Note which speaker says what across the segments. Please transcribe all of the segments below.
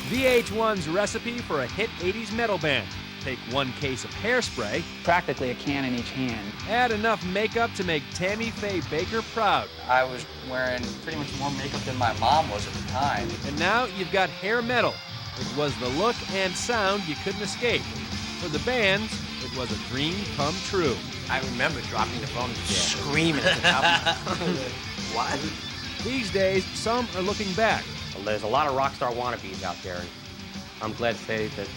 Speaker 1: VH1's recipe for a hit 80s metal band. Take 1 case of hairspray.
Speaker 2: Practically a can in each hand.
Speaker 1: Add enough makeup to make Tammy Faye Baker proud.
Speaker 3: I was wearing pretty much more makeup than my mom was at the time.
Speaker 1: And now you've got hair metal. It was the look and sound you couldn't escape. For the bands, it was a dream come true.
Speaker 4: I remember dropping the phone and just screaming at the top of my What?
Speaker 1: These days, some are looking back.
Speaker 5: Well, there's a lot of rock star wannabes out there, and I'm glad to say that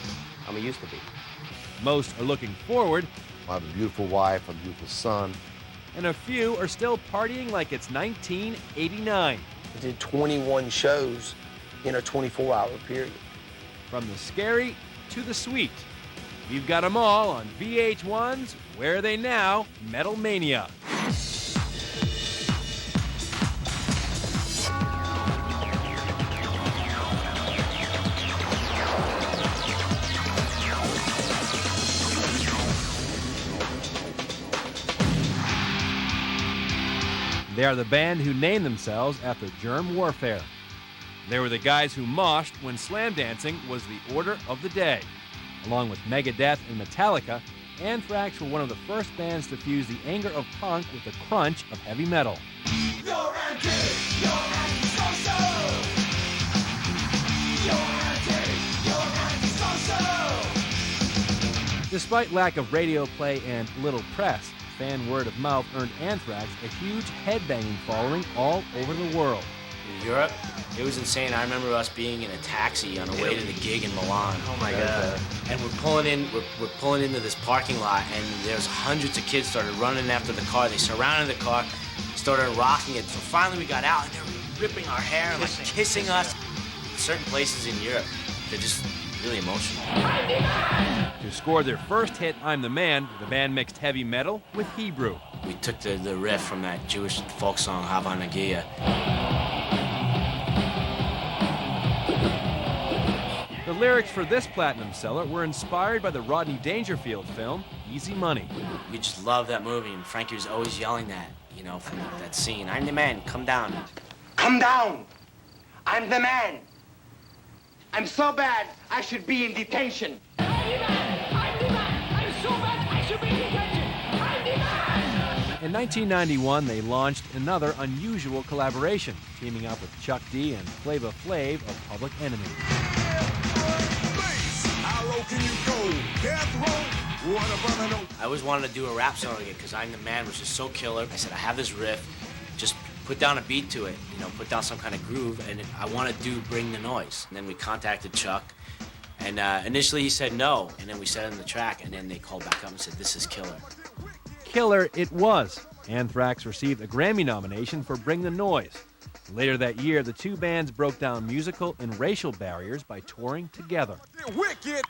Speaker 5: I'm a used to be.
Speaker 1: Most are looking forward.
Speaker 6: I have a beautiful wife, a beautiful son.
Speaker 1: And a few are still partying like it's 1989.
Speaker 4: I did 21 shows in a 24-hour period.
Speaker 1: From the scary to the sweet. We've got them all on VH1's Where Are They Now? Metal Mania. They are the band who named themselves after germ warfare. They were the guys who moshed when slam dancing was the order of the day. Along with Megadeth and Metallica, Anthrax were one of the first bands to fuse the anger of punk with the crunch of heavy metal.
Speaker 7: You're anti-social.
Speaker 1: Despite lack of radio play and little press, fan word of mouth earned Anthrax a huge headbanging following all over the world.
Speaker 8: In Europe, it was insane. I remember us being in a taxi on our way to the gig in Milan.
Speaker 4: Oh my God.
Speaker 8: And we're pulling into this parking lot, and there's hundreds of kids started running after the car. They surrounded the car, started rocking it. So finally we got out, and they were ripping our hair and like kissing us. Certain places in Europe, they're just really emotional.
Speaker 1: To score their first hit, I'm the Man, the band mixed heavy metal with Hebrew.
Speaker 8: We took the riff from that Jewish folk song, Hava Nagia.
Speaker 1: The lyrics for this platinum seller were inspired by the Rodney Dangerfield film, Easy Money.
Speaker 8: We just love that movie, and Frankie was always yelling that, you know, from that scene. I'm the man, come down.
Speaker 9: Come down! I'm the man! I'm so bad, I should be in detention.
Speaker 7: I'm the man! I'm the man! I'm so bad, I should be in detention! I'm the man!
Speaker 1: In 1991, they launched another unusual collaboration, teaming up with Chuck D and Flava Flav of Public Enemy.
Speaker 8: I always wanted to do a rap song again because I'm the Man was just so killer. I said, I have this riff, just put down a beat to it, you know, put down some kind of groove, and I want to Bring the Noise. And then we contacted Chuck, and initially he said no, and then we set it in the track, and then they called back up and said, this is killer.
Speaker 1: Killer it was. Anthrax received a Grammy nomination for Bring the Noise. Later that year, the two bands broke down musical and racial barriers by touring together.
Speaker 7: Wicked!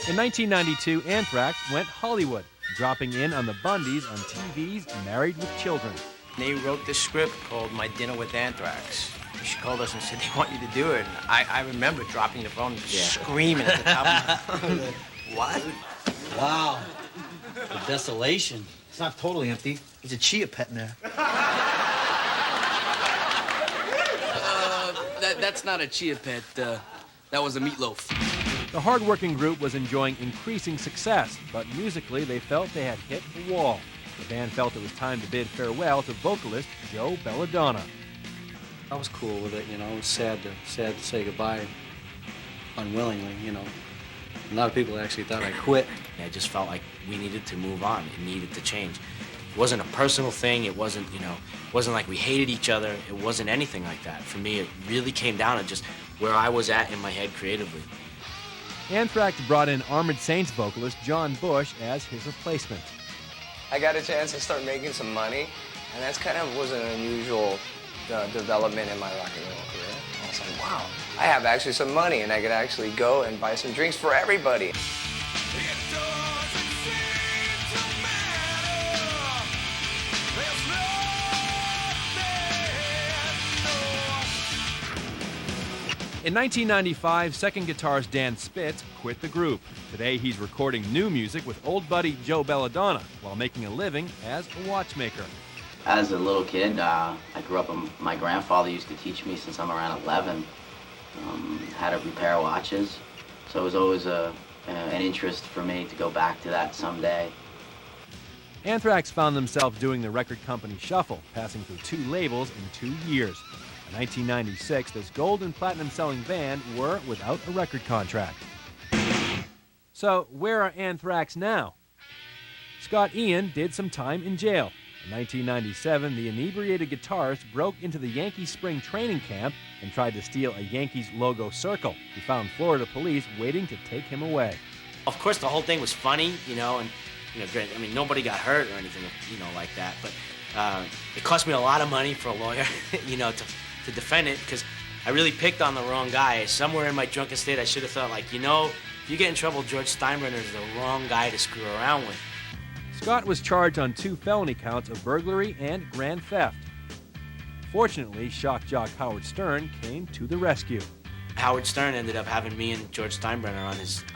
Speaker 1: In 1992, Anthrax went Hollywood, dropping in on the Bundys on TV's Married with Children.
Speaker 4: They wrote this script called My Dinner with Anthrax. She called us and said they want you to do it. And I remember dropping the phone and just screaming at the top of my What?
Speaker 10: Wow. The desolation. It's not totally empty. There's a chia pet in there.
Speaker 11: That's not a chia pet. That was a meatloaf.
Speaker 1: The hard-working group was enjoying increasing success, but musically they felt they had hit a wall. The band felt it was time to bid farewell to vocalist Joe Belladonna.
Speaker 10: I was cool with it, you know. It was sad to say goodbye unwillingly, you know. A lot of people actually thought I quit.
Speaker 8: I just felt like we needed to move on. It needed to change. It wasn't a personal thing. It wasn't, you know, it wasn't like we hated each other. It wasn't anything like that. For me, it really came down to just where I was at in my head creatively.
Speaker 1: Anthrax brought in Armored Saints vocalist John Bush as his replacement.
Speaker 3: I got a chance to start making some money, and that's kind of was an unusual development in my rock and roll career. I was like, wow, I have actually some money, and I could actually go and buy some drinks for everybody.
Speaker 1: In 1995, second guitarist Dan Spitz quit the group. Today, he's recording new music with old buddy Joe Belladonna while making a living as a watchmaker.
Speaker 12: As a little kid, I grew up, my grandfather used to teach me since I'm around 11. how to repair watches. So it was always an interest for me to go back to that someday.
Speaker 1: Anthrax found themselves doing the record company shuffle, passing through 2 labels in 2 years. In 1996, this gold and platinum selling band were without a record contract. So where are Anthrax now? Scott Ian did some time in jail. In 1997, the inebriated guitarist broke into the Yankee spring training camp and tried to steal a Yankees logo circle. He found Florida police waiting to take him away.
Speaker 8: Of course, the whole thing was funny, and great. I mean, nobody got hurt or anything, like that. But it cost me a lot of money for a lawyer, to defend it, because I really picked on the wrong guy. Somewhere in my drunken state, I should have thought, if you get in trouble, George Steinbrenner is the wrong guy to screw around with.
Speaker 1: Scott was charged on 2 felony counts of burglary and grand theft. Fortunately, shock jock Howard Stern came to the rescue.
Speaker 8: Howard Stern ended up having me and George Steinbrenner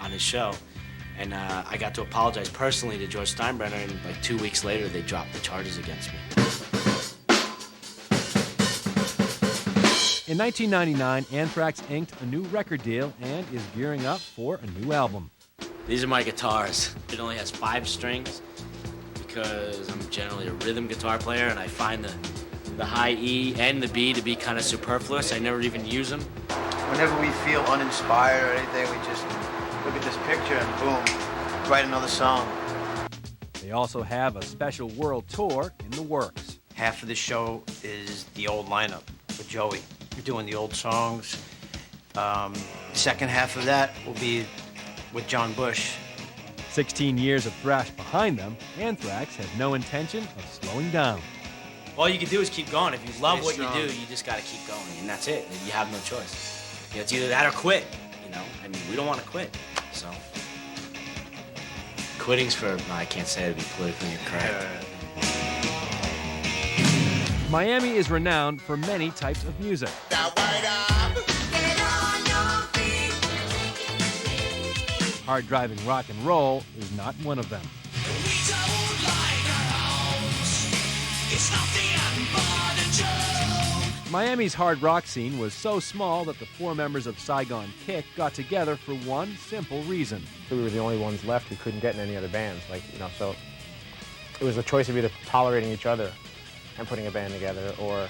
Speaker 8: on his show, and I got to apologize personally to George Steinbrenner, and 2 weeks later, they dropped the charges against me.
Speaker 1: In 1999, Anthrax inked a new record deal and is gearing up for a new album.
Speaker 8: These are my guitars. It only has 5 strings because I'm generally a rhythm guitar player, and I find the high E and the B to be kind of superfluous. I never even use them.
Speaker 4: Whenever we feel uninspired or anything, we just look at this picture and boom, write another song.
Speaker 1: They also have a special world tour in the works.
Speaker 4: Half of the show is the old lineup with Joey. We're doing the old songs. The second half of that will be with John Bush.
Speaker 1: 16 years of thrash behind them, Anthrax has no intention of slowing down.
Speaker 8: All you can do is keep going. If you love what you do, you just got to keep going, and that's it. You have no choice. It's either that or quit. I mean, we don't want to quit. So quitting's for I can't say it to be politically incorrect.
Speaker 1: Miami is renowned for many types of music. Hard-driving rock and roll is not one of them. Miami's hard rock scene was so small that the 4 members of Saigon Kick got together for one simple reason.
Speaker 13: We were the only ones left who couldn't get in any other bands, so it was a choice of either tolerating each other and putting a band together or,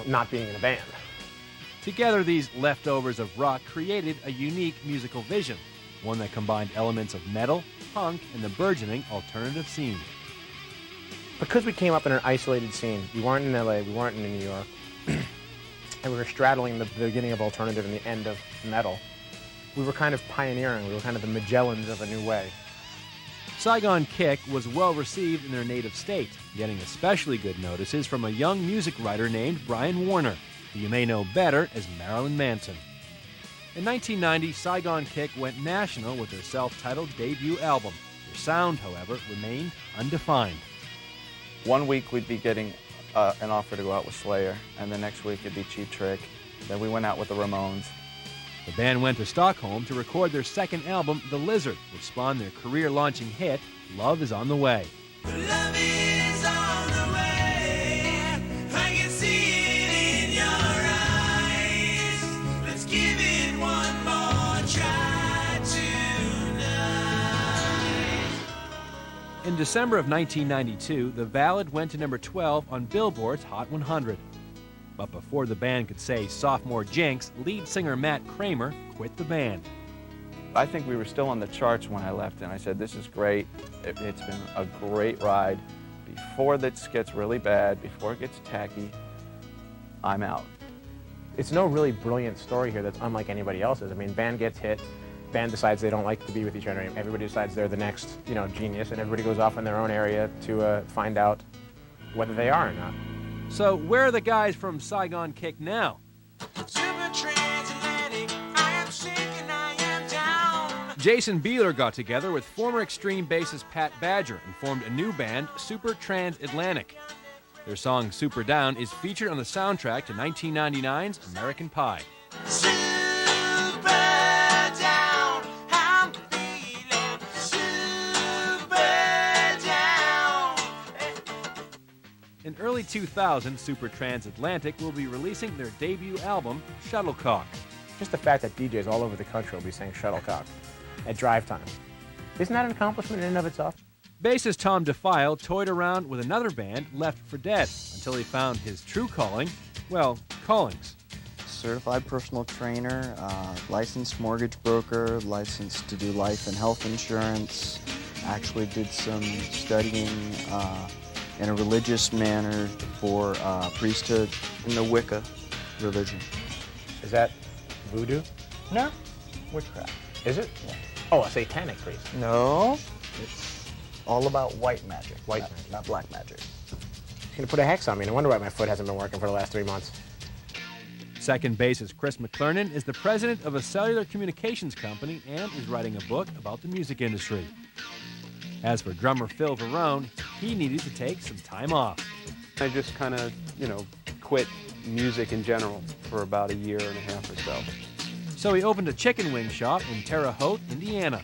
Speaker 13: not being in a band.
Speaker 1: Together, these leftovers of rock created a unique musical vision, one that combined elements of metal, punk, and the burgeoning alternative scene.
Speaker 13: Because we came up in an isolated scene, we weren't in LA, we weren't in New York, and we were straddling the beginning of alternative and the end of metal, we were kind of pioneering, we were kind of the Magellans of a new way.
Speaker 1: Saigon Kick was well received in their native state, getting especially good notices from a young music writer named Brian Warner, who you may know better as Marilyn Manson. In 1990, Saigon Kick went national with their self-titled debut album. Their sound, however, remained undefined.
Speaker 14: One week we'd be getting an offer to go out with Slayer, and the next week it'd be Cheap Trick. Then we went out with the Ramones.
Speaker 1: The band went to Stockholm to record their second album, The Lizard, which spawned their career-launching hit, Love Is On The Way.
Speaker 7: Love is on the way. I can see it in your eyes. Let's give it one more try tonight.
Speaker 1: In December of 1992, the ballad went to number 12 on Billboard's Hot 100. But before the band could say sophomore jinx, lead singer Matt Kramer quit the band.
Speaker 14: I think we were still on the charts when I left, and I said, this is great. It's been a great ride. Before this gets really bad, before it gets tacky, I'm out.
Speaker 13: It's no really brilliant story here that's unlike anybody else's. I mean, band gets hit, band decides they don't like to be with each other. Everybody decides they're the next, genius, and everybody goes off in their own area to find out whether they are or not.
Speaker 1: So where are the guys from Saigon Kick now? Jason Beeler got together with former Extreme bassist Pat Badger and formed a new band, Super Transatlantic. Their song Super Down is featured on the soundtrack to 1999's American Pie. In In early 2000, Super Transatlantic will be releasing their debut album, Shuttlecock.
Speaker 13: Just the fact that DJs all over the country will be saying Shuttlecock at drive time. Isn't that an accomplishment in and of itself?
Speaker 1: Bassist Tom DeFile toyed around with another band, Left for Dead, until he found his true calling, well, callings.
Speaker 15: Certified personal trainer, licensed mortgage broker, licensed to do life and health insurance. Actually did some studying in a religious manner for priesthood in the Wicca religion.
Speaker 13: Is that voodoo?
Speaker 15: No, witchcraft.
Speaker 13: Is it?
Speaker 15: Yeah.
Speaker 13: Oh, a satanic priest.
Speaker 15: No, it's all about white magic.
Speaker 13: White
Speaker 15: magic. Not black magic.
Speaker 13: He's gonna put a hex on me. No wonder why my foot hasn't been working for the last 3 months.
Speaker 1: Second bassist Chris McClernand is the president of a cellular communications company and is writing a book about the music industry. As for drummer Phil Varone, he needed to take some time off.
Speaker 16: I just kind of, quit music in general for about a year and a half or so.
Speaker 1: So he opened a chicken wing shop in Terre Haute, Indiana.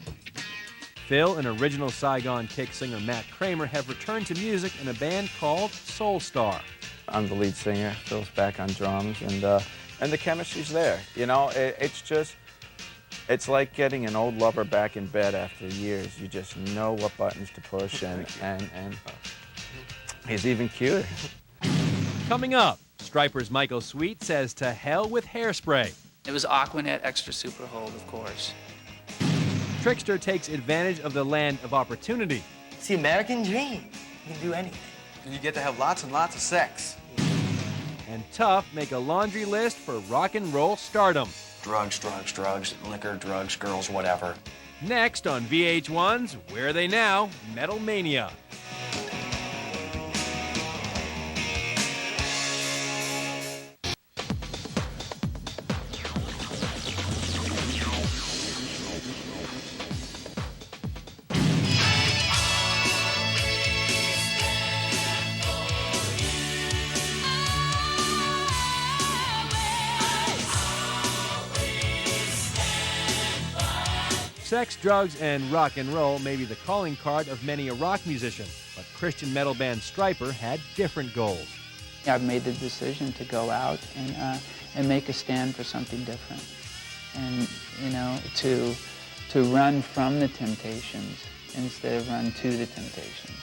Speaker 1: Phil and original Saigon kick singer Matt Kramer have returned to music in a band called Soul Star.
Speaker 14: I'm the lead singer, Phil's back on drums, and the chemistry's there. It's like getting an old lover back in bed after years. You just know what buttons to push, and he's even cuter.
Speaker 1: Coming up, Stryper's Michael Sweet says to hell with hairspray.
Speaker 2: It was Aquanet Extra Super Hold, of course.
Speaker 1: TRIXTER takes advantage of the land of opportunity.
Speaker 17: It's the American dream. You can do anything. And you get to have lots and lots of sex.
Speaker 1: And TUFF make a laundry list for rock and roll stardom.
Speaker 18: Drugs, liquor, drugs, girls, whatever.
Speaker 1: Next on VH1's Where Are They Now? Metal Mania. Sex, drugs, and rock and roll may be the calling card of many a rock musician, but Christian metal band STRYPER had different goals.
Speaker 2: I've made the decision to go out and make a stand for something different, and to run from the temptations instead of run to the temptations.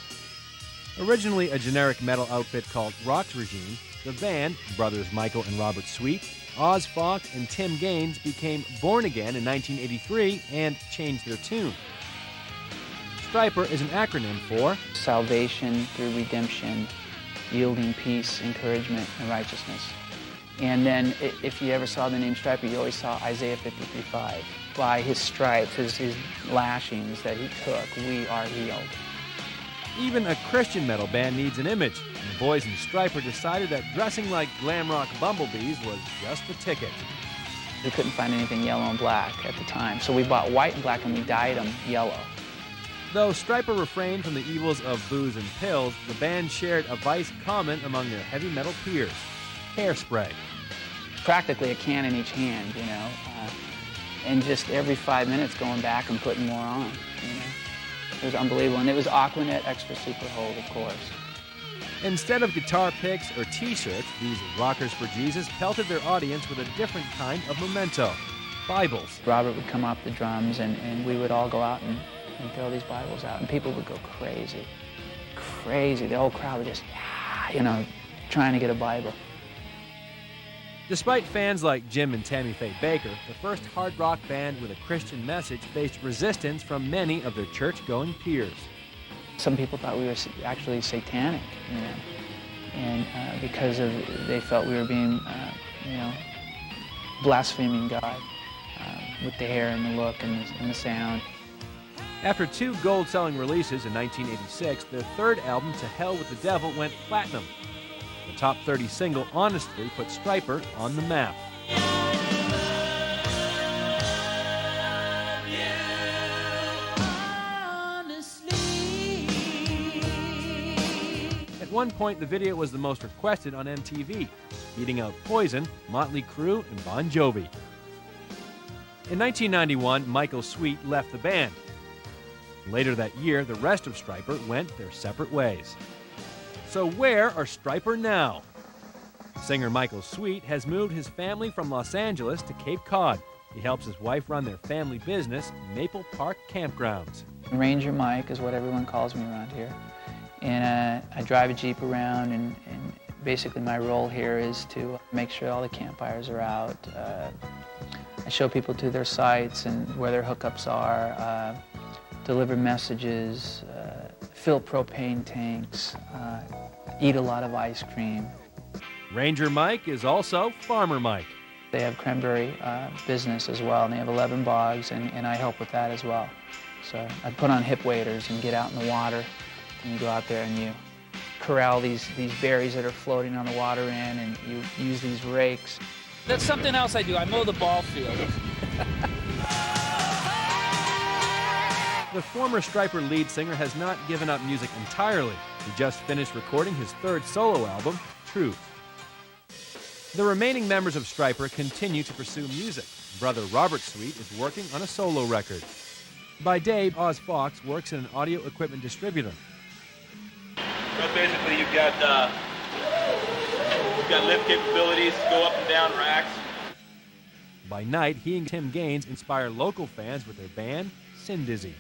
Speaker 1: Originally a generic metal outfit called Rock's Regime, the band, brothers Michael and Robert Sweet, Oz Falk and Tim Gaines, became Born Again in 1983 and changed their tune. STRYPER is an acronym for
Speaker 2: Salvation through redemption, yielding peace, encouragement, and righteousness. And then if you ever saw the name STRYPER, you always saw Isaiah 53:5. By his stripes, his lashings that he took, we are healed.
Speaker 1: Even a Christian metal band needs an image, and the boys in STRYPER decided that dressing like glam rock bumblebees was just the ticket.
Speaker 2: We couldn't find anything yellow and black at the time, so we bought white and black and we dyed them yellow.
Speaker 1: Though STRYPER refrained from the evils of booze and pills, the band shared a vice common among their heavy metal peers: hairspray.
Speaker 2: Practically a can in each hand, and just every 5 minutes going back and putting more on, It was unbelievable, and it was Aquanet Extra Super Hold, of course.
Speaker 1: Instead of guitar picks or t-shirts, these rockers for Jesus pelted their audience with a different kind of memento: Bibles.
Speaker 2: Robert would come off the drums, and we would all go out and throw these Bibles out, and people would go crazy. Crazy. The whole crowd would just, trying to get a Bible.
Speaker 1: Despite fans like Jim and Tammy Faye Baker, the first hard rock band with a Christian message faced resistance from many of their church-going peers.
Speaker 2: Some people thought we were actually satanic, and because they felt we were being, blaspheming God with the hair and the look and the sound.
Speaker 1: After 2 gold-selling releases in 1986, their third album, To Hell with the Devil, went platinum. The top 30 single, Honestly, put STRYPER on the map. At one point, the video was the most requested on MTV, beating out Poison, Motley Crue, and Bon Jovi. In 1991, Michael Sweet left the band. Later that year, the rest of STRYPER went their separate ways. So where are STRYPER now? Singer Michael Sweet has moved his family from Los Angeles to Cape Cod. He helps his wife run their family business, Maple Park Campgrounds.
Speaker 2: Ranger Mike is what everyone calls me around here. And I drive a Jeep around, and basically my role here is to make sure all the campfires are out. I show people to their sites and where their hookups are, deliver messages, fill propane tanks, eat a lot of ice cream.
Speaker 1: Ranger Mike is also Farmer Mike.
Speaker 2: They have cranberry business as well, and they have 11 bogs, and I help with that as well. So I put on hip waders and get out in the water, and you go out there and you corral these berries that are floating on the water end, and you use these rakes.
Speaker 19: That's something else I do. I mow the ball field.
Speaker 1: The former STRYPER lead singer has not given up music entirely. He just finished recording his third solo album, Truth. The remaining members of STRYPER continue to pursue music. Brother Robert Sweet is working on a solo record. By day, Oz Fox works in an audio equipment distributor.
Speaker 20: Well, basically, you've got lift capabilities to go up and down racks.
Speaker 1: By night, he and Tim Gaines inspire local fans with their band, Sin Dizzy.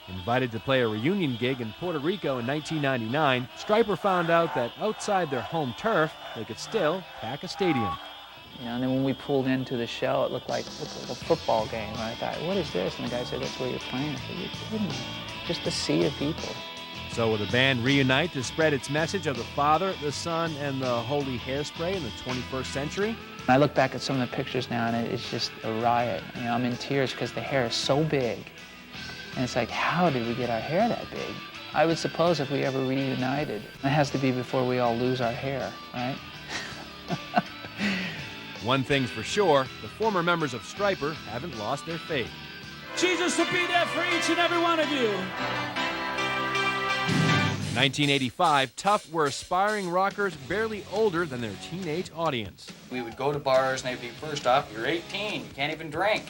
Speaker 1: Invited to play a reunion gig in Puerto Rico in 1999, STRYPER found out that outside their home turf, they could still pack a stadium.
Speaker 2: You know, and then when we pulled into the show, it looked like a football game. And I thought, what is this? And the guy said, that's where you're playing. I said, you're kidding me. Just a sea of people.
Speaker 1: So will the band reunite to spread its message of the Father, the Son, and the Holy Hairspray in the 21st century?
Speaker 2: I look back at some of the pictures now, and it's just a riot. You know, I'm in tears because the hair is so big. And it's like, how did we get our hair that big? I would suppose if we ever reunited, it has to be before we all lose our hair, right?
Speaker 1: One thing's for sure, the former members of STRYPER haven't lost their faith.
Speaker 19: Jesus will be there for each and every one of you.
Speaker 1: In 1985, TUFF were aspiring rockers barely older than their teenage audience.
Speaker 21: We would go to bars and they'd be, first off, you're 18, you can't even drink,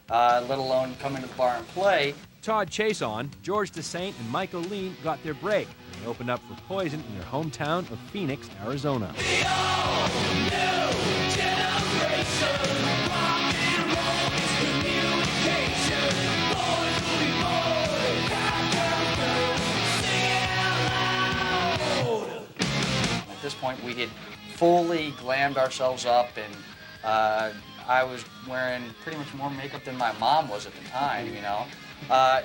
Speaker 21: let alone come into the bar and play.
Speaker 1: Todd Chason, George DeSaint, and Michael Lean got their break. They opened up for Poison in their hometown of Phoenix, Arizona.
Speaker 21: At this point, we had fully glammed ourselves up, and I was wearing pretty much more makeup than my mom was at the time, you know.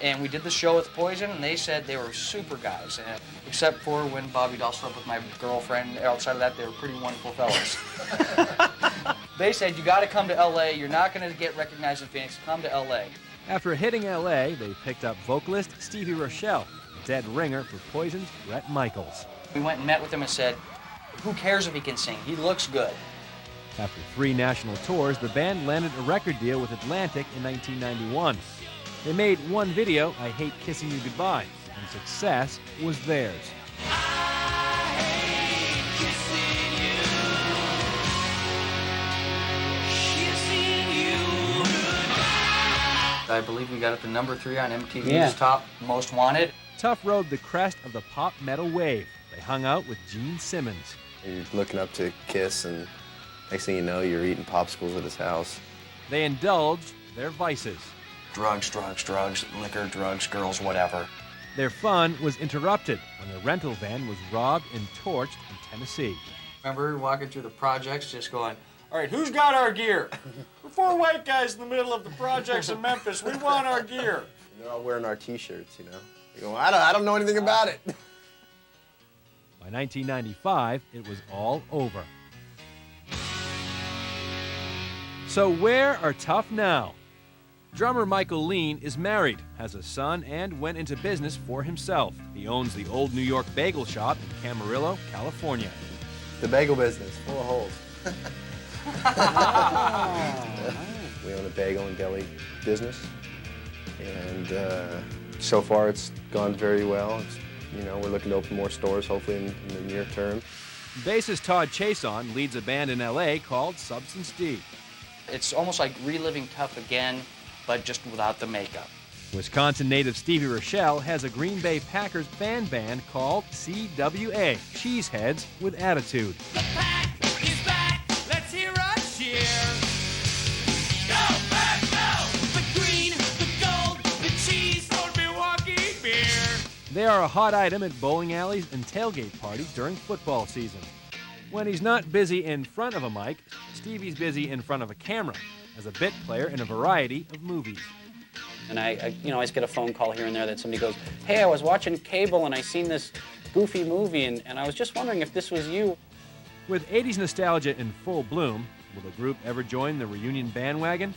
Speaker 21: And we did the show with Poison, and they said they were super guys, except for when Bobby Doll slept with my girlfriend. Outside of that, they were pretty wonderful fellas. They said, you got to come to L.A. You're not going to get recognized in Phoenix. Come to L.A.
Speaker 1: After hitting L.A., they picked up vocalist Stevie Rochelle, dead ringer for Poison's Bret Michaels.
Speaker 21: We went and met with him and said, who cares if he can sing? He looks good.
Speaker 1: After 3 national tours, the band landed a record deal with Atlantic in 1991. They made one video, I Hate Kissing You Goodbye, and success was theirs.
Speaker 21: I believe we got it to #3 on MTV's Top Most Wanted.
Speaker 1: TUFF rode the crest of the pop metal wave. They hung out with Gene Simmons.
Speaker 22: You're looking up to Kiss, and next thing you know, you're eating popsicles at his house.
Speaker 1: They indulged their vices.
Speaker 18: Drugs, liquor, drugs, girls, whatever.
Speaker 1: Their fun was interrupted when their rental van was robbed and torched in Tennessee.
Speaker 21: Remember walking through the projects just going, all right, who's got our gear? We're 4 white guys in the middle of the projects in Memphis. We want our gear.
Speaker 22: They're all wearing our T-shirts, you know. They go, I don't know anything about it.
Speaker 1: By 1995, it was all over. So where are TUFF now? Drummer Michael Lean is married, has a son, and went into business for himself. He owns the Old New York Bagel Shop in Camarillo, California.
Speaker 22: The bagel business, full of holes. We own a bagel and deli business, and so far it's gone very well. We're looking to open more stores, hopefully in the near term.
Speaker 1: Bassist Todd Chason leads a band in LA called Substance D.
Speaker 21: It's almost like reliving TUFF again, but just without the makeup.
Speaker 1: Wisconsin native Stevie Rochelle has a Green Bay Packers fan band called CWA, Cheeseheads with Attitude.
Speaker 7: He's back. Let's hear a cheer. Go, back, go! The green, the gold, the cheese, old Milwaukee beer.
Speaker 1: They are a hot item at bowling alleys and tailgate parties during football season. When he's not busy in front of a mic, Stevie's busy in front of a camera as a bit player in a variety of movies.
Speaker 5: And I always get a phone call here and there that somebody goes, hey, I was watching cable and I seen this goofy movie and I was just wondering if this was you.
Speaker 1: With 80s nostalgia in full bloom, will the group ever join the reunion bandwagon?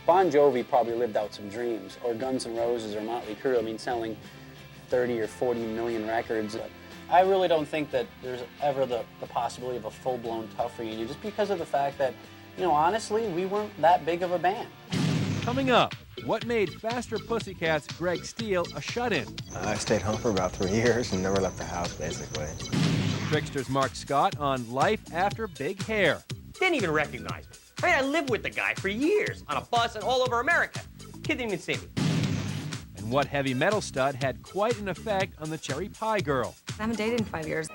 Speaker 5: Bon Jovi probably lived out some dreams, or Guns N' Roses or Motley Crue, I mean, selling 30 or 40 million records. I really don't think that there's ever the possibility of a full-blown TUFF reunion, just because of the fact that, honestly, we weren't that big of a band.
Speaker 1: Coming up, what made Faster Pussycat's Greg Steele a shut-in?
Speaker 22: I stayed home for about 3 years and never left the house, basically.
Speaker 1: Trickster's Mark Scott on life after big hair.
Speaker 6: Didn't even recognize me. I mean, I lived with the guy for years, on a bus and all over America. Kid didn't even see me.
Speaker 1: And what heavy metal stud had quite an effect on the Cherry Pie Girl?
Speaker 23: I haven't dated in 5 years.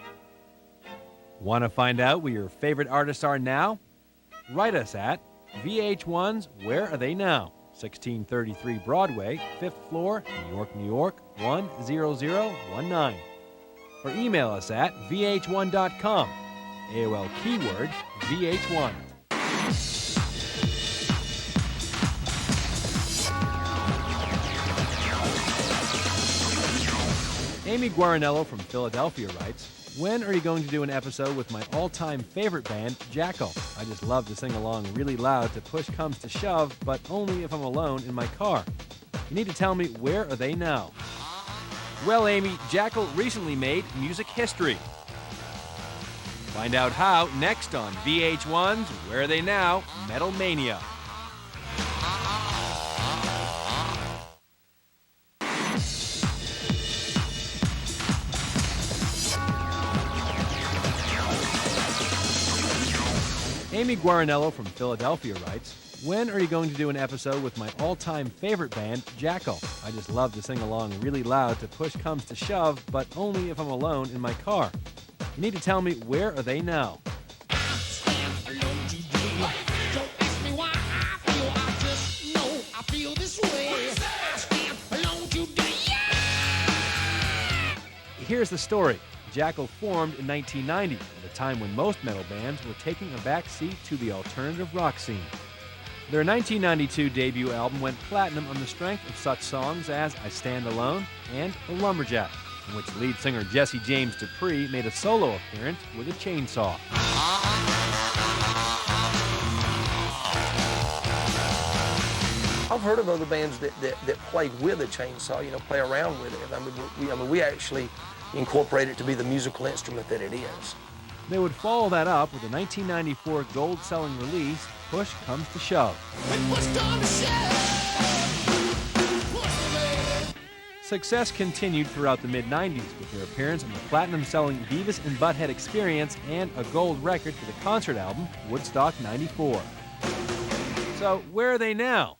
Speaker 1: Want to find out where your favorite artists are now? Write us at VH1's Where Are They Now? 1633 Broadway, 5th floor, New York, New York, 10019. Or email us at vh1.com. AOL keyword VH1. Amy Guarinello from Philadelphia writes, when are you going to do an episode with my all-time favorite band, JACKYL? I just love to sing along really loud to push comes to shove, but only if I'm alone in my car. You need to tell me, where are they now? Well, Amy, JACKYL recently made music history. Find out how next on VH1's Where Are They Now? Metal Mania. Amy Guarinello from Philadelphia writes, when are you going to do an episode with my all-time favorite band, JACKYL? I just love to sing along really loud to push comes to shove, but only if I'm alone in my car. You need to tell me, where are they now? Here's the story. JACKYL formed in 1990, at a time when most metal bands were taking a back seat to the alternative rock scene. Their 1992 debut album went platinum on the strength of such songs as I Stand Alone and The Lumberjack, in which lead singer Jesse James Dupree made a solo appearance with a chainsaw.
Speaker 24: I've heard of other bands that played with a chainsaw, play around with it. We actually incorporate it to be the musical instrument that it is.
Speaker 1: They would follow that up with the 1994 gold-selling release, Push Comes to Shove. Success continued throughout the mid-90s with their appearance on the platinum-selling Beavis and Butthead Experience and a gold record for the concert album, Woodstock 94. So, where are they now?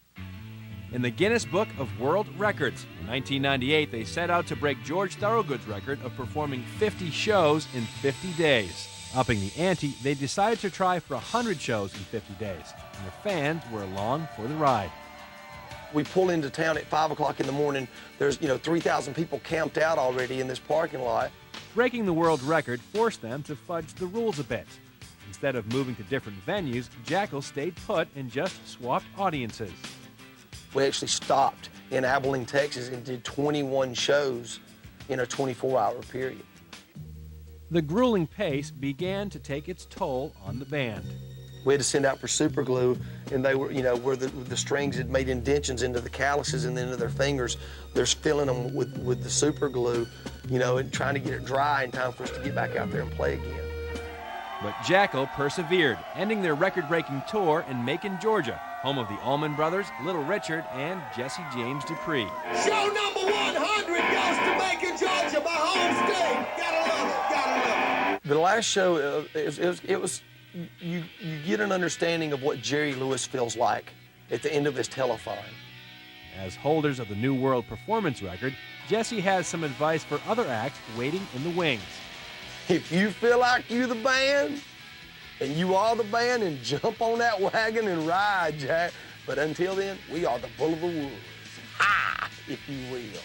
Speaker 1: In the Guinness Book of World Records. In 1998, they set out to break George Thorogood's record of performing 50 shows in 50 days. Upping the ante, they decided to try for 100 shows in 50 days, and their fans were along for the ride.
Speaker 24: We pull into town at 5 o'clock in the morning. There's, 3,000 people camped out already in this parking lot.
Speaker 1: Breaking the world record forced them to fudge the rules a bit. Instead of moving to different venues, JACKYL stayed put and just swapped audiences.
Speaker 24: We actually stopped in Abilene, Texas, and did 21 shows in a 24-hour period.
Speaker 1: The grueling pace began to take its toll on the band.
Speaker 24: We had to send out for super glue, and they were, where the strings had made indentions into the calluses and into their fingers. They're filling them with the super glue, and trying to get it dry in time for us to get back out there and play again.
Speaker 1: But JACKYL persevered, ending their record-breaking tour in Macon, Georgia, home of the Allman Brothers, Little Richard, and Jesse James Dupree.
Speaker 7: Show number 100 goes to Macon, Georgia, my home state. Gotta love it, gotta love it.
Speaker 24: The last show, it was you get an understanding of what Jerry Lewis feels like at the end of his telethon.
Speaker 1: As holders of the New World Performance record, Jesse has some advice for other acts waiting in the wings.
Speaker 24: If you feel like you the band, and you are the band, and jump on that wagon and ride, Jack. But until then, we are the bull of the woods. Ha! If you will.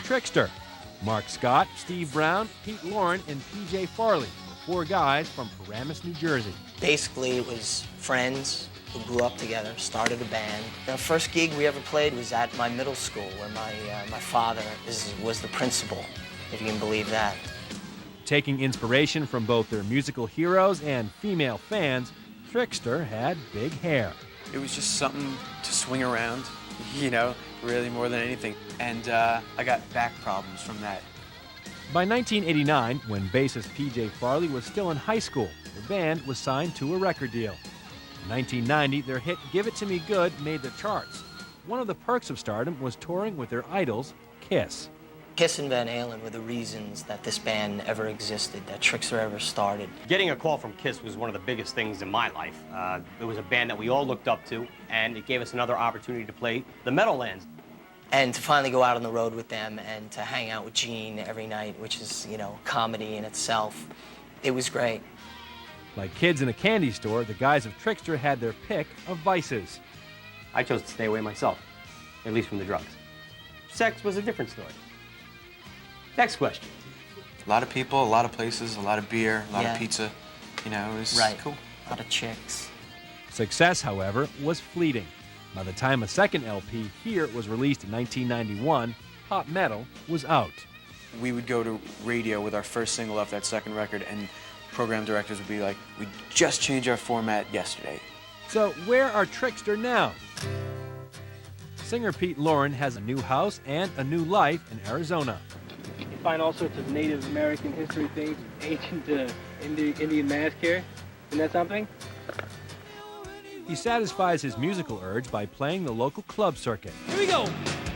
Speaker 1: TRIXTER. Mark Scott, Steve Brown, Pete Lauren, and PJ Farley were 4 guys from Paramus, New Jersey.
Speaker 21: Basically, it was friends who grew up together, started a band. The first gig we ever played was at my middle school, where my father was the principal, if you can believe that.
Speaker 1: Taking inspiration from both their musical heroes and female fans, TRIXTER had big hair.
Speaker 9: It was just something to swing around, you know, really more than anything. And I got back problems from that.
Speaker 1: By 1989, when bassist PJ Farley was still in high school, the band was signed to a record deal. In 1990, their hit Give It To Me Good made the charts. One of the perks of stardom was touring with their idols, Kiss.
Speaker 21: Kiss and Van Halen were the reasons that this band ever existed, that TRIXTER ever started.
Speaker 6: Getting a call from Kiss was one of the biggest things in my life. It was a band that we all looked up to, and it gave us another opportunity to play the Meadowlands.
Speaker 21: And to finally go out on the road with them and to hang out with Gene every night, which is, you know, comedy in itself, it was great.
Speaker 1: Like kids in a candy store, the guys of TRIXTER had their pick of vices.
Speaker 6: I chose to stay away myself, at least from the drugs. Sex was a different story. Next question.
Speaker 9: A lot of people, a lot of places, a lot of beer, a lot of pizza. You know, it was cool.
Speaker 21: A lot of chicks.
Speaker 1: Success, however, was fleeting. By the time a second LP, Here, was released in 1991, pop metal was out.
Speaker 9: We would go to radio with our first single off that second record, and program directors would be like, "We just changed our format yesterday."
Speaker 1: So where are TRIXTER now? Singer Pete Lauren has a new house and a new life in Arizona.
Speaker 10: You find all sorts of Native American history things, ancient Indian mask here. Isn't that something?
Speaker 1: He satisfies his musical urge by playing the local club circuit.
Speaker 7: Here we go.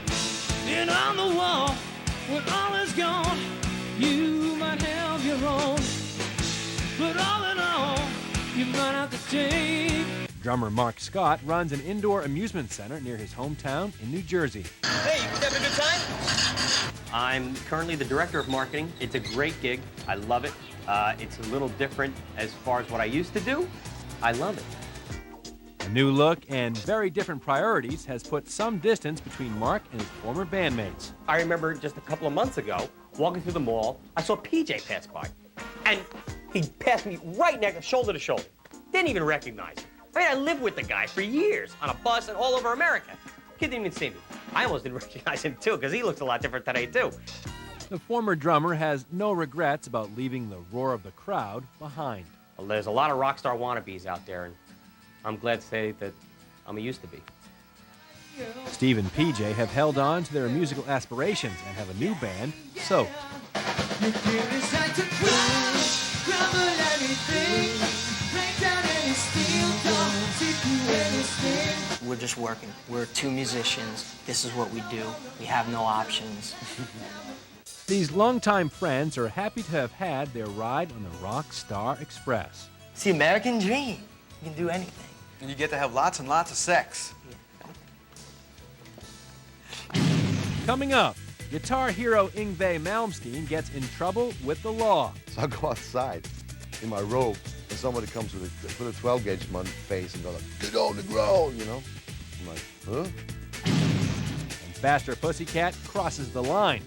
Speaker 7: Stand on the wall when all is gone. You might have your own, but all in all, you might have to take.
Speaker 1: Drummer Mark Scott runs an indoor amusement center near his hometown in New Jersey.
Speaker 6: Hey, you having a good time? I'm currently the director of marketing. It's a great gig. I love it. It's a little different as far as what I used to do. I love it.
Speaker 1: A new look and very different priorities has put some distance between Mark and his former bandmates.
Speaker 6: I remember just a couple of months ago, walking through the mall, I saw PJ pass by. And he passed me right next, shoulder to shoulder. Didn't even recognize him. I mean, I lived with the guy for years on a bus and all over America. Kid didn't even see me. I almost didn't recognize him, too, because he looks a lot different today, too.
Speaker 1: The former drummer has no regrets about leaving the roar of the crowd behind.
Speaker 6: Well, there's a lot of rock star wannabes out there, and I'm glad to say that I'm a used to be.
Speaker 1: Steve and PJ have held on to their musical aspirations and have a new band, Soaked.
Speaker 21: We're just working. We're 2 musicians. This is what we do. We have no options.
Speaker 1: These longtime friends are happy to have had their ride on the Rock Star Express.
Speaker 21: It's the American dream. You can do anything.
Speaker 17: And you get to have lots and lots of sex.
Speaker 1: Coming up, guitar hero Yngwie Malmsteen gets in trouble with the law.
Speaker 11: So I go outside in my robe, and somebody comes with a 12-gauge in my face and goes like, "Get on the ground," you know? I'm like, huh?
Speaker 1: And Faster Pussycat crosses the line.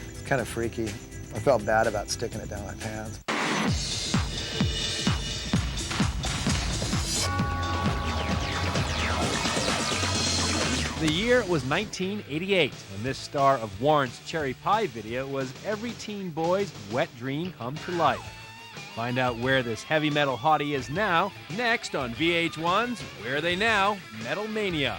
Speaker 23: It's kind of freaky. I felt bad about sticking it down my pants.
Speaker 1: The year was 1988, and this star of Warrant's Cherry Pie video was every teen boy's wet dream come to life. Find out where this heavy metal hottie is now, next on VH1's Where Are They Now? Metal Mania.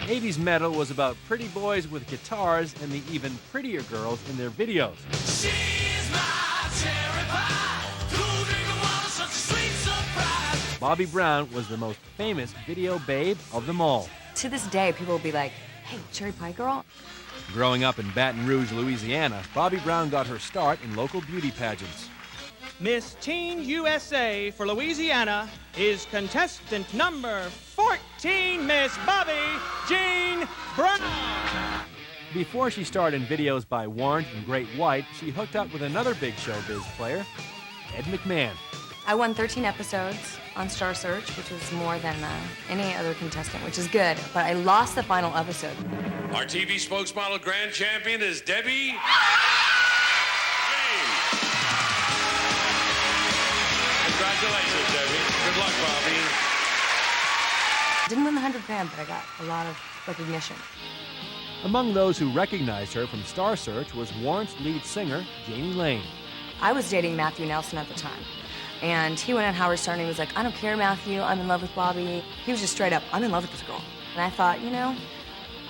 Speaker 1: '80s metal was about pretty boys with guitars and the even prettier girls in their videos.
Speaker 7: She's my cherry pie.
Speaker 1: Bobby Brown was the most famous video babe of them all.
Speaker 3: To this day, people will be like, hey, Cherry Pie Girl?
Speaker 1: Growing up in Baton Rouge, Louisiana, Bobby Brown got her start in local beauty pageants.
Speaker 4: Miss Teen USA for Louisiana is contestant number 14, Miss Bobby Jean Brown.
Speaker 1: Before she starred in videos by Warrant and Great White, she hooked up with another big showbiz player, Ed McMahon.
Speaker 3: I won 13 episodes on Star Search, which was more than any other contestant, which is good, but I lost the final episode.
Speaker 8: Our TV spokesmodel grand champion is Debbie James. Congratulations, Debbie. Good luck, Bobby.
Speaker 3: Didn't win the 100 grand, but I got a lot of recognition.
Speaker 1: Among those who recognized her from Star Search was Warrant's lead singer, Jamie Lane.
Speaker 3: I was dating Matthew Nelson at the time, and he went on Howard Stern and he was like, I don't care, Matthew, I'm in love with Bobby. He was just straight up, I'm in love with this girl. And I thought, you know,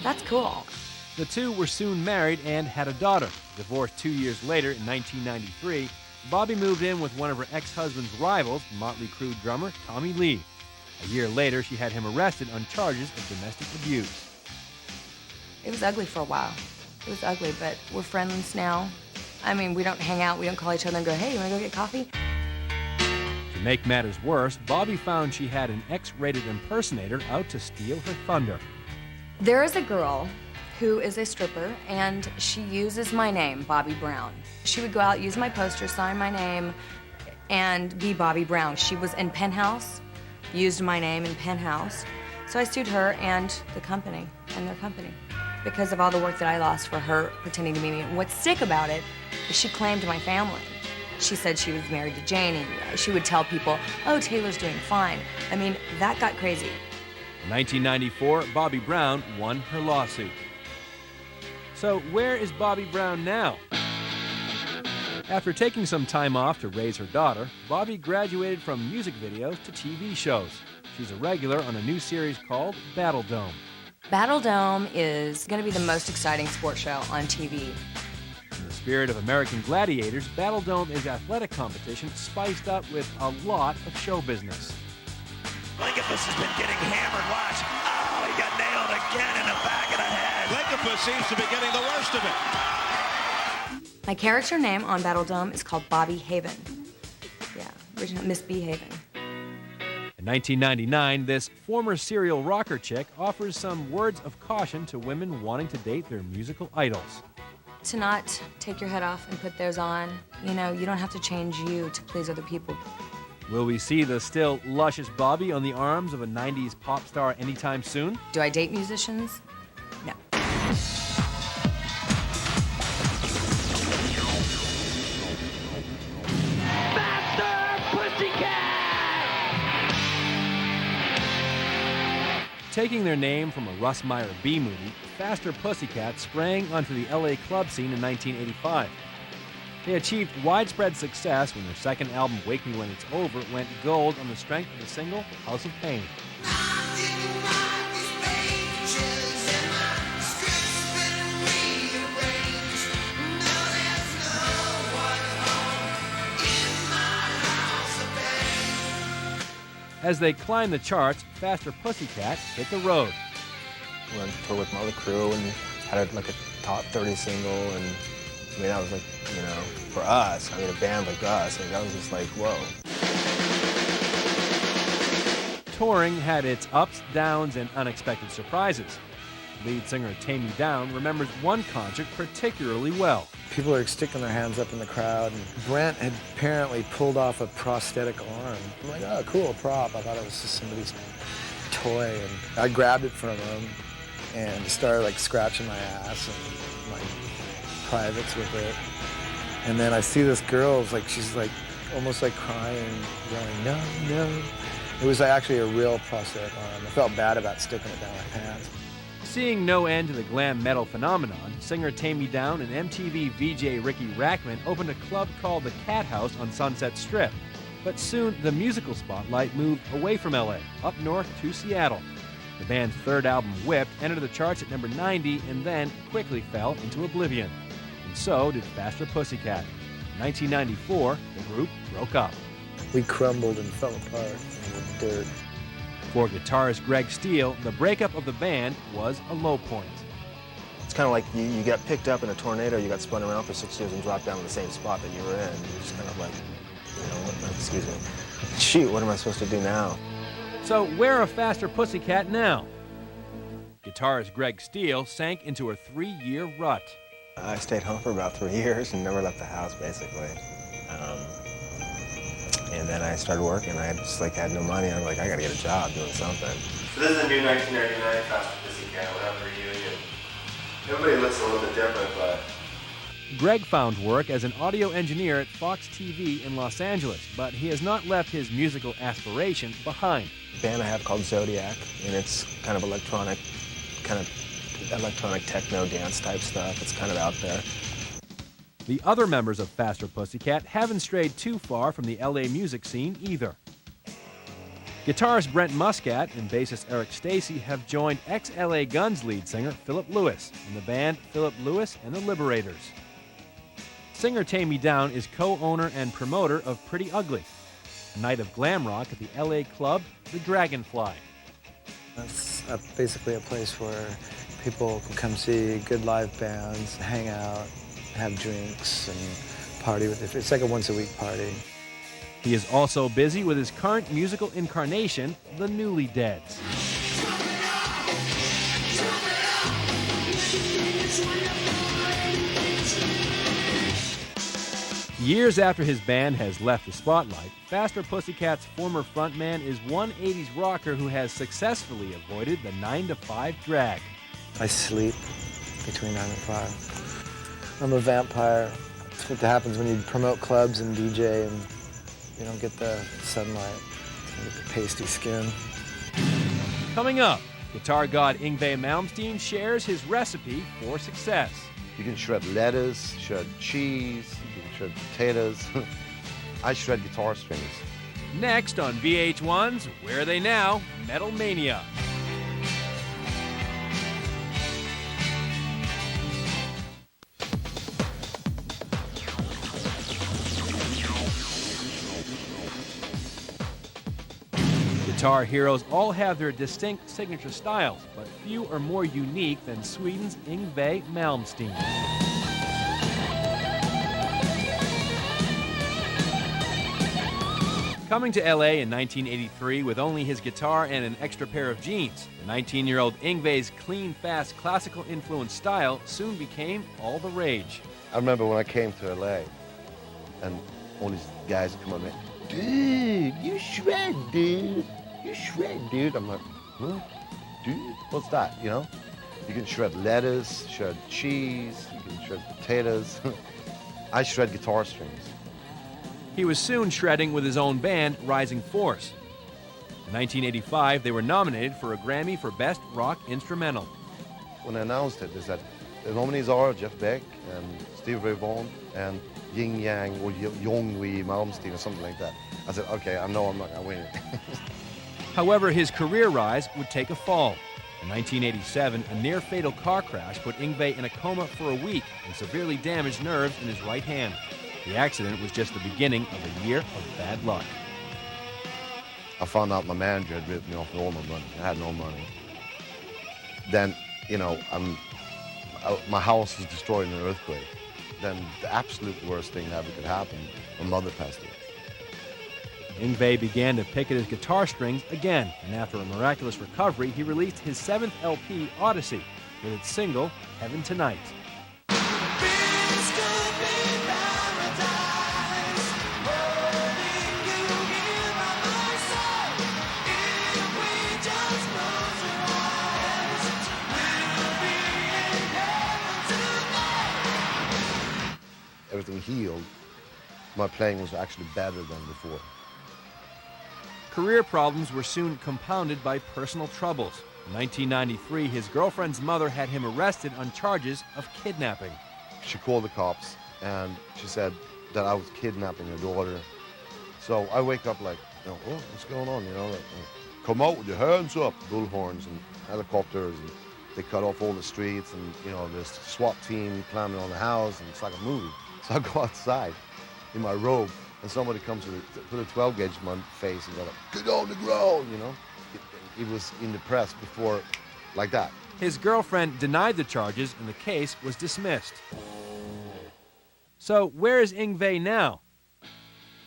Speaker 3: that's cool.
Speaker 1: The two were soon married and had a daughter. Divorced 2 years later in 1993, Bobby moved in with one of her ex-husband's rivals, Motley Crue drummer Tommy Lee. A year later, she had him arrested on charges of domestic abuse.
Speaker 3: It was ugly for a while. It was ugly, but we're friends now. I mean, we don't hang out, we don't call each other and go, hey, you wanna go get coffee?
Speaker 1: To make matters worse, Bobby found she had an X-rated impersonator out to steal her thunder.
Speaker 3: There is a girl who is a stripper, and she uses my name, Bobby Brown. She would go out, use my poster, sign my name, and be Bobby Brown. She was in Penthouse, used my name in Penthouse. So I sued her and the company, and their company, because of all the work that I lost for her pretending to be me. And what's sick about it is she claimed my family. She said she was married to Jane, and she would tell people, oh, Taylor's doing fine. I mean, that got crazy.
Speaker 1: In 1994, Bobby Brown won her lawsuit. So where is Bobby Brown now? After taking some time off to raise her daughter, Bobby graduated from music videos to TV shows. She's a regular on a new series called Battle Dome.
Speaker 3: Battle Dome is going to be the most exciting sports show on TV.
Speaker 1: In the spirit of American Gladiators, Battle Dome is athletic competition spiced up with a lot of show business.
Speaker 12: Lyngopus has been getting hammered. Watch. Oh, he got nailed again in the back of the head. Lyngopus seems to be getting the worst of it.
Speaker 3: My character name on Battle Dome is called Bobby Haven. Yeah, original Miss B Haven.
Speaker 1: In 1999, this former serial rocker chick offers some words of caution to women wanting to date their musical idols.
Speaker 3: To not take your head off and put theirs on. You know, you don't have to change you to please other people.
Speaker 1: Will we see the still luscious Bobby on the arms of a 90s pop star anytime soon?
Speaker 3: Do I date musicians? No.
Speaker 1: Taking their name from a Russ Meyer B movie, Faster Pussycat sprang onto the LA club scene in 1985. They achieved widespread success when their second album, Wake Me When It's Over, went gold on the strength of the single House of Pain. As they climbed the charts, Faster Pussycat hit the road.
Speaker 25: We went to tour with Motley Crue and had like a top 30 single, and I mean, that was like, you know, for us, I mean, a band like us, like, that was just like, whoa.
Speaker 1: Touring had its ups, downs, and unexpected surprises. Lead singer Tammy Down remembers one concert particularly well.
Speaker 23: People are sticking their hands up in the crowd, and Brent had apparently pulled off a prosthetic arm. I'm like, oh, cool prop. I thought it was just somebody's toy, and I grabbed it from him and started like scratching my ass and my privates with it. And then I see this girl, like she's like almost like crying, going, no, no. It was actually a real prosthetic arm. I felt bad about sticking it down my pants.
Speaker 1: Seeing no end to the glam metal phenomenon, singer Tammy Down and MTV VJ Ricky Rackman opened a club called the Cat House on Sunset Strip. But soon, the musical spotlight moved away from LA, up north to Seattle. The band's third album, Whipped, entered the charts at number 90 and then quickly fell into oblivion. And so did Faster Pussycat. In 1994, the group broke up.
Speaker 23: We crumbled and fell apart in the dirt.
Speaker 1: For guitarist Greg Steele, the breakup of the band was a low point.
Speaker 25: It's kind of like you got picked up in a tornado, you got spun around for 6 years and dropped down in the same spot that you were in. You're just kind of like, you know, excuse me, shoot, what am I supposed to do now?
Speaker 1: So where are Faster Pussycat now? Guitarist Greg Steele sank into a 3-year rut.
Speaker 25: I stayed home for about 3 years and never left the house, basically. And then I started working. I just had no money. I'm like, I gotta get a job doing something.
Speaker 13: So this is a new 1999 Faster Pussycat. We'll have a reunion. Everybody looks a little bit different, but...
Speaker 1: Greg found work as an audio engineer at Fox TV in Los Angeles, but he has not left his musical aspiration behind.
Speaker 25: The band I have called Zodiac, and it's kind of electronic techno dance type stuff. It's kind of out there.
Speaker 1: The other members of Faster Pussycat haven't strayed too far from the LA music scene either. Guitarist Brent Muscat and bassist Eric Stacey have joined ex-LA Guns lead singer Philip Lewis in the band Philip Lewis and the Liberators. Singer Tammy Down is co-owner and promoter of Pretty Ugly, a night of glam rock at the LA club The Dragonfly.
Speaker 23: It's basically a place where people can come see good live bands, hang out, have drinks, and party with it. It's like a once-a-week party.
Speaker 1: He is also busy with his current musical incarnation, the Newly Deads. Years after his band has left the spotlight, Faster Pussycat's former frontman is one 80s rocker who has successfully avoided the 9-to-5 drag.
Speaker 23: I sleep between 9 and 5. I'm a vampire. That's what happens when you promote clubs and DJ and you don't get the sunlight, you get the pasty skin.
Speaker 1: Coming up, guitar god YNGWIE Malmsteen shares his recipe for success.
Speaker 11: You can shred lettuce, shred cheese, you can shred potatoes. I shred guitar strings.
Speaker 1: Next on VH1's Where Are They Now? Metal Mania. Guitar heroes all have their distinct signature styles, but few are more unique than Sweden's YNGWIE Malmsteen. Coming to LA in 1983 with only his guitar and an extra pair of jeans, the 19-year-old YNGWIE's clean, fast, classical influenced style soon became all the rage.
Speaker 11: I remember when I came to LA and all these guys would come up and dude, you shred, dude. You shred, dude. I'm like, huh? Dude? What's that, you know? You can shred lettuce, shred cheese, you can shred potatoes. I shred guitar strings.
Speaker 1: He was soon shredding with his own band, Rising Force. In 1985, they were nominated for a Grammy for Best Rock Instrumental.
Speaker 11: When I announced it, they said, the nominees are Jeff Beck and Steve Ray Vaughan and Yin Yang or YNGWIE Malmsteen or something like that. I said, okay, I know I'm not going to win it.
Speaker 1: However, his career rise would take a fall. In 1987, a near-fatal car crash put YNGWIE in a coma for a week and severely damaged nerves in his right hand. The accident was just the beginning of a year of bad luck.
Speaker 11: I found out my manager had ripped me off all my money. I had no money. Then, you know, my house was destroyed in an earthquake. Then the absolute worst thing that ever could happen, my mother passed away.
Speaker 1: YNGWIE began to pick at his guitar strings again, and after a miraculous recovery, he released his 7th LP, Odyssey, with its single, Heaven Tonight.
Speaker 11: Everything healed. My playing was actually better than before.
Speaker 1: Career problems were soon compounded by personal troubles. In 1993, his girlfriend's mother had him arrested on charges of kidnapping.
Speaker 11: She called the cops and she said that I was kidnapping her daughter. So I wake up like, you know, oh, what's going on? You know, like, come out with your hands up, bullhorns and helicopters, and they cut off all the streets, and you know, there's SWAT team climbing on the house, and it's like a movie. So I go outside in my robe and somebody comes with put a 12 gauge in my face and go like, "Get on the ground," you know. It was in the press before, like that.
Speaker 1: His girlfriend denied the charges and the case was dismissed. So where is Yngwie now?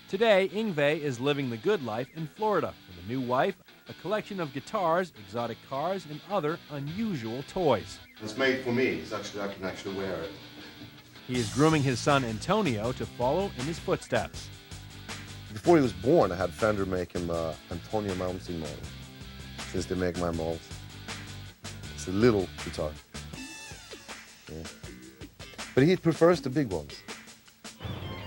Speaker 1: Today, Yngwie is living the good life in Florida with a new wife, a collection of guitars, exotic cars, and other unusual toys.
Speaker 11: It's made for me. I can actually wear it.
Speaker 1: He is grooming his son Antonio to follow in his footsteps.
Speaker 11: Before he was born, I had Fender make him Antonio MALMSTEEN model, since they make my models. It's a little guitar. Yeah. But he prefers the big ones.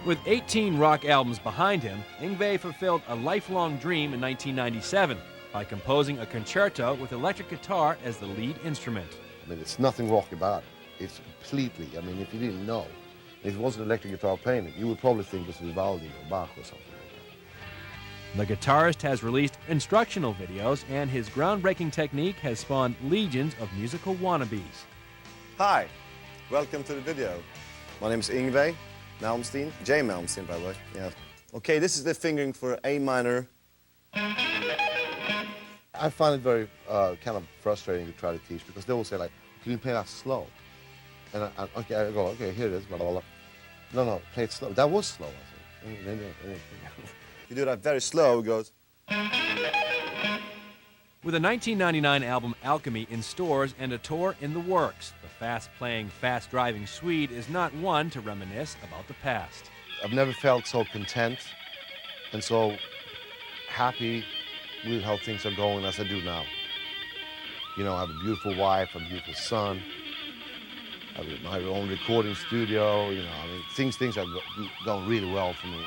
Speaker 1: With 18 rock albums behind him, Yngwie fulfilled a lifelong dream in 1997 by composing a concerto with electric guitar as the lead instrument.
Speaker 11: I mean, it's nothing rock about it. It's completely, I mean, if you didn't know, if it wasn't electric guitar playing it, you would probably think it was Vivaldi or Bach or something like that.
Speaker 1: The guitarist has released instructional videos, and his groundbreaking technique has spawned legions of musical wannabes.
Speaker 25: Hi, welcome to the video. My name is Yngwie MALMSTEEN, J MALMSTEEN by the way, yeah. Okay, this is the fingering for A minor.
Speaker 11: I find it very kind of frustrating to try to teach because they will say like, "Can you play that slow?" And I go, "Okay, here it is, blah, blah, blah." No, play it slow. That was slow, I think.
Speaker 25: You do that very slow, it goes.
Speaker 1: With a 1999 album Alchemy in stores and a tour in the works, the fast-playing, fast-driving Swede is not one to reminisce about the past.
Speaker 11: I've never felt so content and so happy with how things are going as I do now. You know, I have a beautiful wife, a beautiful son, I have my own recording studio, you know, I mean, things are going really well for me.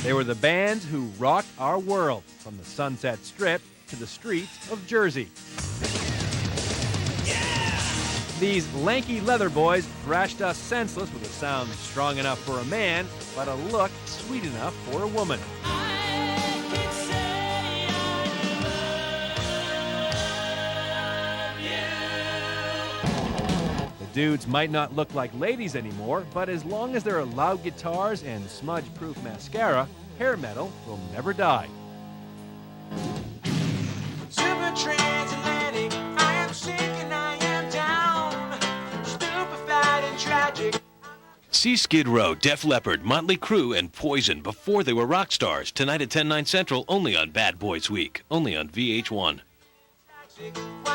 Speaker 1: They were the bands who rocked our world, from the Sunset Strip to the streets of Jersey. These lanky leather boys thrashed us senseless with a sound strong enough for a man, but a look sweet enough for a woman. The dudes might not look like ladies anymore, but as long as there are loud guitars and smudge-proof mascara, hair metal will never die.
Speaker 7: Super transatlantic, I am sick and I am down, stupefied and tragic.
Speaker 2: See Skid Row, Def Leppard, Motley Crue, and Poison before they were rock stars. Tonight at 10, 9 Central, only on Bad Boys Week. Only on VH1.
Speaker 7: Why